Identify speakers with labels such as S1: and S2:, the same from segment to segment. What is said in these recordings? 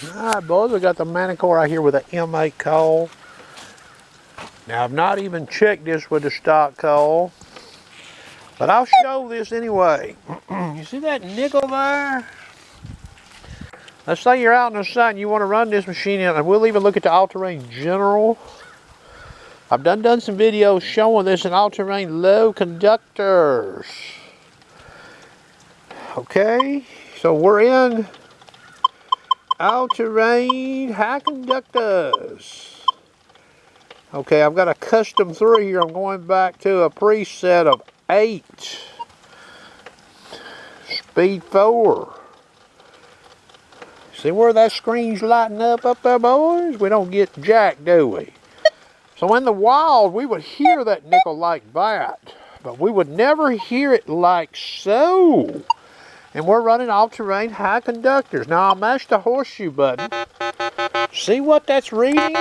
S1: Alright boys, we got the Manticore out here with a M8 coil. Now I've not even checked this with the stock coil, but I'll show this anyway. You see that nickel there? Let's say you're out in the sun and you want to run this machine in, and we'll even look at the ATHC and General. I've done some videos showing this in all-terrain low conductors. Okay, so we're in all-terrain high conductors. Okay, I've got a custom 3 here. I'm going back to a preset of 8. Speed 4. See where that screen's lighting up there, boys? We don't get jack, do we? So in the wild, we would hear that nickel like that, but we would never hear it like so. And we're running all-terrain high conductors. Now I'll mash the horseshoe button. See what that's reading?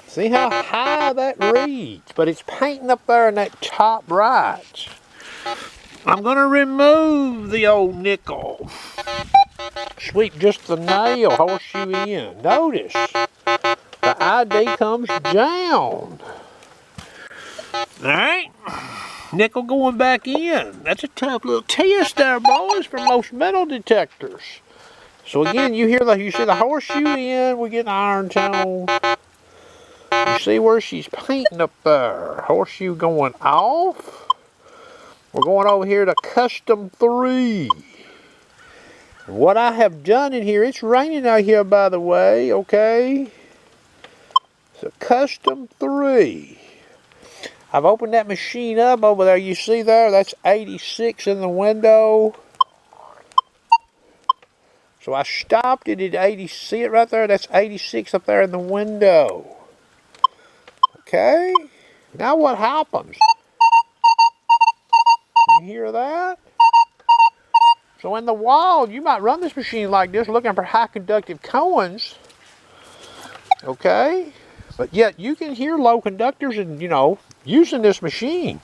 S1: See how high that reads? But it's painting up there in that top right. I'm going to remove the old nickel. Sweep just the nail, horseshoe in. Notice, the ID comes down. Alright, nickel going back in. That's a tough little test there, boys, for most metal detectors. So again, you see the horseshoe in, we get an iron tone. You see where she's painting up there. Horseshoe going off. We're going over here to custom 3. And what I have done in here, it's raining out here by the way, okay? So custom 3. I've opened that machine up over there. You see there, that's 86 in the window. So I stopped it at 80. See it right there? That's 86 up there in the window. Okay. Now what happens? You hear that? So in the wild, you might run this machine like this looking for high conductive coins. Okay. But yet you can hear low conductors and, you know, using this machine.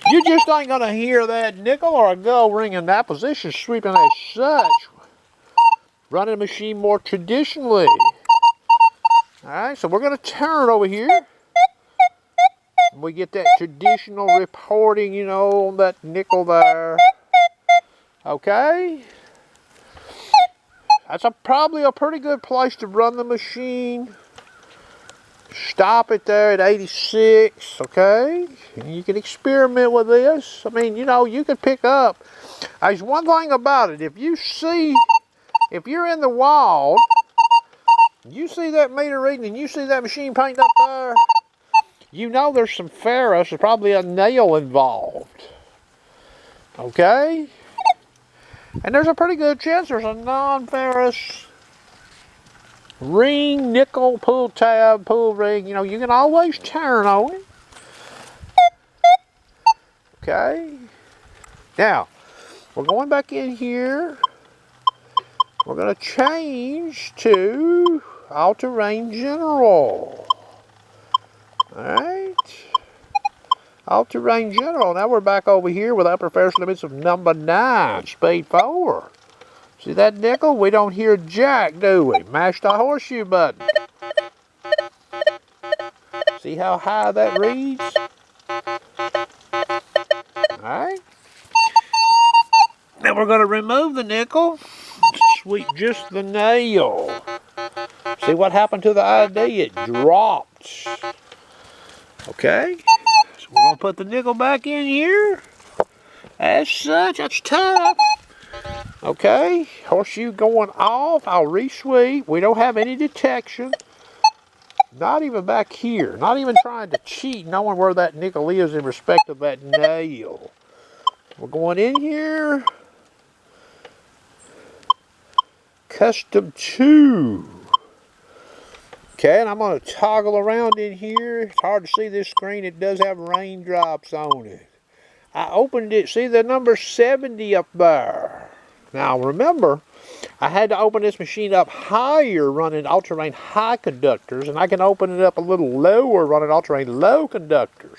S1: You just ain't going to hear that nickel or a gull ring in that position sweeping as such. Running a machine more traditionally. Alright, so we're going to turn over here. We get that traditional reporting, you know, on that nickel there. Okay. That's probably a pretty good place to run the machine. Stop it there at 86, okay? And you can experiment with this. I mean, you know, you can pick up. There's one thing about it. If you're in the wild, you see that meter reading and you see that machine painting up there, you know there's some ferrous, there's probably a nail involved. Okay? And there's a pretty good chance there's a non-ferrous ring, nickel, pull tab, pull ring. You know, you can always turn on it. Okay. Now, we're going back in here. We're going to change to ATHC and General. Alright. ATHC and General. Now we're back over here with upper ferrous limits of number 9, speed 4. See that nickel? We don't hear jack, do we? Mash the horseshoe button. See how high that reads? Alright. Now we're going to remove the nickel. Sweep just the nail. See what happened to the ID? It dropped. Okay. So we're going to put the nickel back in here. As such, that's tough. Okay, horseshoe going off. I'll re-sweep. We don't have any detection. Not even back here. Not even trying to cheat, knowing where that nickel is in respect of that nail. We're going in here. Custom 2. Okay, and I'm going to toggle around in here. It's hard to see this screen. It does have raindrops on it. I opened it. See the number 70 up there. Now remember, I had to open this machine up higher running all-terrain high conductors, and I can open it up a little lower running all-terrain low conductors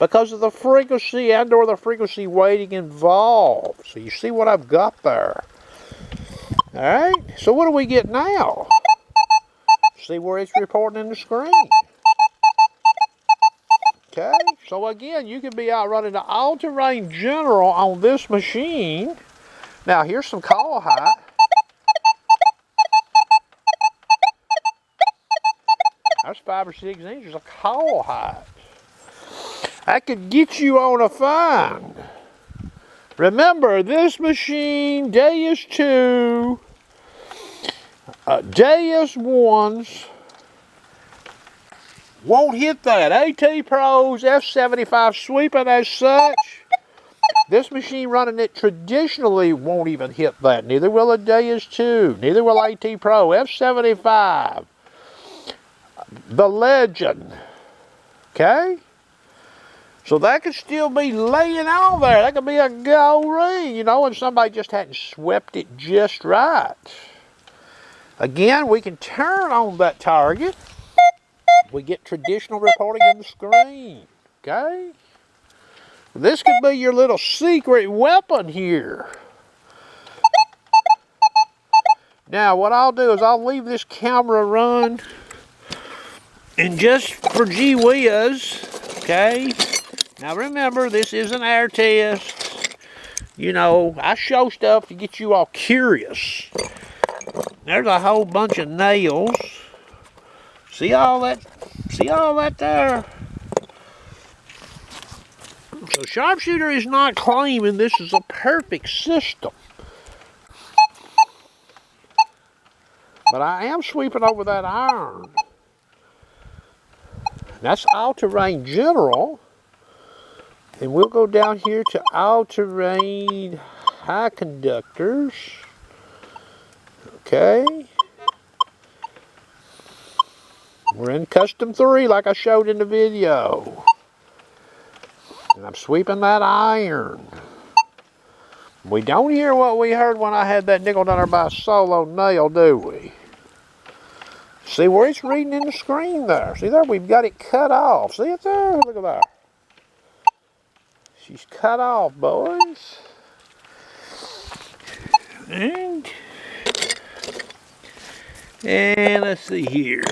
S1: because of the frequency and or the frequency weighting involved. So you see what I've got there. Alright, so what do we get now? See where it's reporting in the screen. Okay, so again, you could be out running the all-terrain General on this machine. Now, here's some call height. That's 5 or 6 inches of call height. That could get you on a fine. Remember, this machine, JS2, JS1s, won't hit that. AT Pros, F75 sweeping as such. This machine running it traditionally won't even hit that. Neither will a JS2. Neither will AT Pro. F75. The Legend. Okay? So that could still be laying out there. That could be a gold ring, you know, and somebody just hadn't swept it just right. Again, we can turn on that target. We get traditional reporting on the screen, okay? This could be your little secret weapon here. Now, what I'll do is I'll leave this camera run, and just for gee whiz, okay? Now remember, this is an air test. You know, I show stuff to get you all curious. There's a whole bunch of nails. See all that? See all that there? So Sharpshooter is not claiming this is a perfect system. But I am sweeping over that iron. That's all-terrain General. And we'll go down here to all-terrain high conductors. Okay. We're in custom 3 like I showed in the video. And I'm sweeping that iron. We don't hear what we heard when I had that nickel down there by a solo nail, do we? See where it's reading in the screen there. See there? We've got it cut off. See it there? Look at that. She's cut off, boys. And let's see here.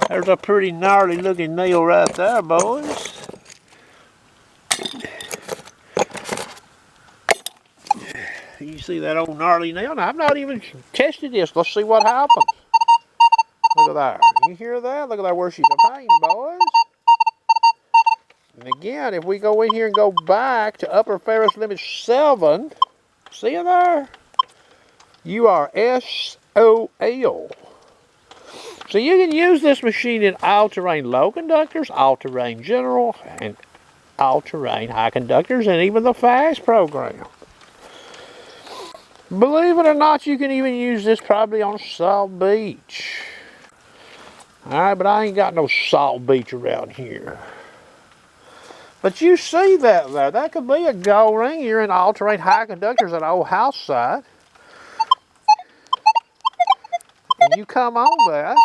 S1: There's a pretty gnarly looking nail right there, boys. You see that old gnarly nail? Now, I've not even tested this. Let's see what happens. Look at that. You hear that? Look at that where she's a pain, boys. And again, if we go in here and go back to upper ferrous limit 7, see it there? You are SOL. So you can use this machine in all-terrain low conductors, all-terrain General, and all-terrain high conductors, and even the fast program. Believe it or not, you can even use this probably on Salt Beach. Alright, but I ain't got no Salt Beach around here. But you see that there. That could be a gold ring. You're in all-terrain high conductors at old house site. And you come on that.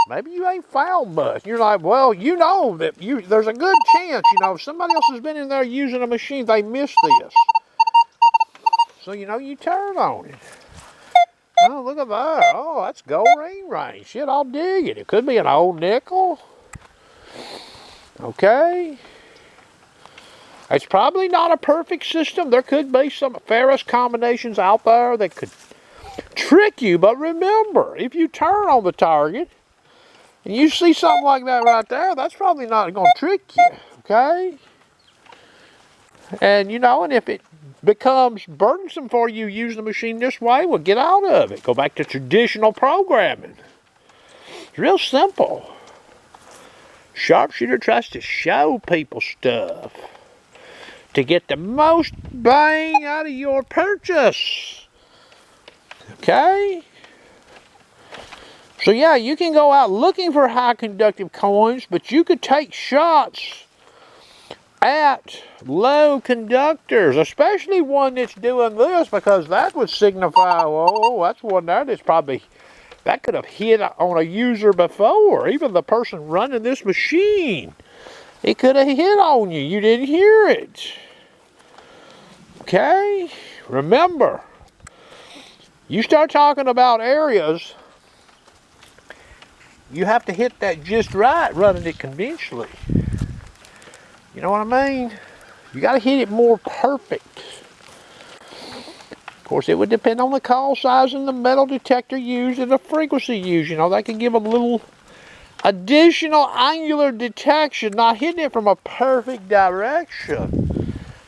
S1: Maybe you ain't found much. You're like, well, you know that there's a good chance, you know, if somebody else has been in there using a machine, they missed this. So, you know, you turn on it. Oh, look at that. Oh, that's gold ring range. Shit, I'll dig it. It could be an old nickel. Okay. It's probably not a perfect system. There could be some ferrous combinations out there that could trick you. But remember, if you turn on the target and you see something like that right there, that's probably not going to trick you. Okay. And, you know, and if it becomes burdensome for you using the machine this way, well, get out of it. Go back to traditional programming. It's real simple. Sharpshooter tries to show people stuff to get the most bang out of your purchase. Okay? So yeah, you can go out looking for high conductive coins, but you could take shots at low conductors, especially one that's doing this, because that would signify, oh, that's one there that's probably, that could have hit on a user before. Even the person running this machine, it could have hit on you. You didn't hear it. Okay? Remember, You start talking about areas, you have to hit that just right running it conventionally. You know what I mean? You got to hit it more perfect. Of course, it would depend on the coil size and the metal detector used and the frequency used. You know, that can give a little additional angular detection, not hitting it from a perfect direction.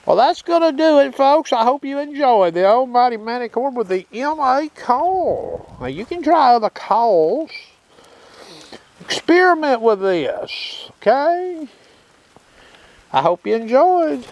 S1: Well, that's going to do it, folks. I hope you enjoyed the almighty Manticore with the MA coil. Now, you can try other coils. Experiment with this, okay? I hope you enjoyed.